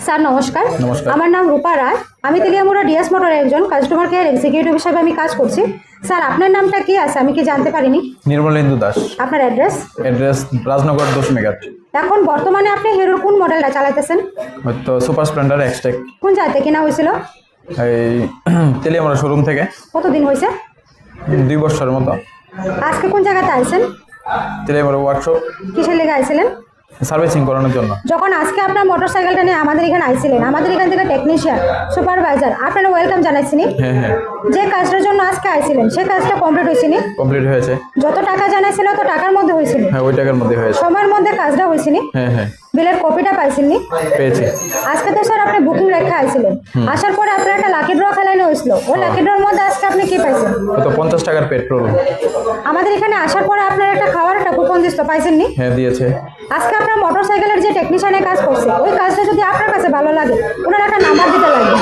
Sir নমস্কার। নমস্কার। আমার নাম রূপা রায়। আমি তেলিয়ামুড়া ডিএস মোটর একজন কাস্টমার কেয়ার এক্সিকিউটিভ হিসেবে আমি কাজ করছি। স্যার আপনার নামটা কি আছে আমি কি জানতে পারিনি? নির্মলেন্দু দাস। আপনার অ্যাড্রেস? অ্যাড্রেস রাজনগর 10 মেগাট। এখন বর্তমানে আপনি হিরোর কোন মডেলটা চালাইতেছেন? হয়তো সুপার স্প্লেন্ডার এক্সটেক। কোন জায়গাতে কেনা হয়েছিল? এই তেলিয়ামুড়া শোরুম থেকে। কতদিন হয়েছে? 2 বছরের মতো। আজকে কোন জায়গাতে আইছেন? তেলিয়ামুড়া ওয়ার্কশপ কিসের লেগে আইছিলেন? সার্ভিসিং করানোর জন্য। যখন আজকে আপনার মোটরসাইকেলটা নিয়ে আমাদের এখানে আইছিলেন, আমাদের এখান থেকে টেকনিশিয়ান সুপারভাইজার আপনারা ওয়েলকাম জানাইছিনি। হ্যাঁ। যে কাজটার জন্য আজকে আইছিলেন সে কাজটা কমপ্লিট হয়েছিনি? কমপ্লিট হয়েছে। যত টাকা জানাইছিল তো টাকার মধ্যে হয়েছিল? হ্যাঁ, ওই টাকার মধ্যে হয়েছে। সময়ের মধ্যে কাজটা হয়েছিনি? হ্যাঁ। বিলের কপিটা পাইছেননি? পেয়েছি। আজকে তো স্যার আপনি বুকিং রেখে আইছিলেন, আসার পরে আপনার একটা লাকি ড্র খেলানো হয়েছিল। ওই লাকি ড্রর মধ্যে আজকে আপনি কি পাইছেন? হয়তো 50 টাকার পেট্রোল। আমাদের এখানে আসার পরে আপনার একটা খাওয়ার একটা কুপন দিত পাইছেননি? হ্যাঁ, দিয়েছে। আজকে আপনার মোটরসাইকেলের যে টেকনিশিয়ানের কাজ করছে ওই কাজটা যদি আপনার কাছে ভালো লাগে ওনার একটা নাম্বার দিতে লাগবে।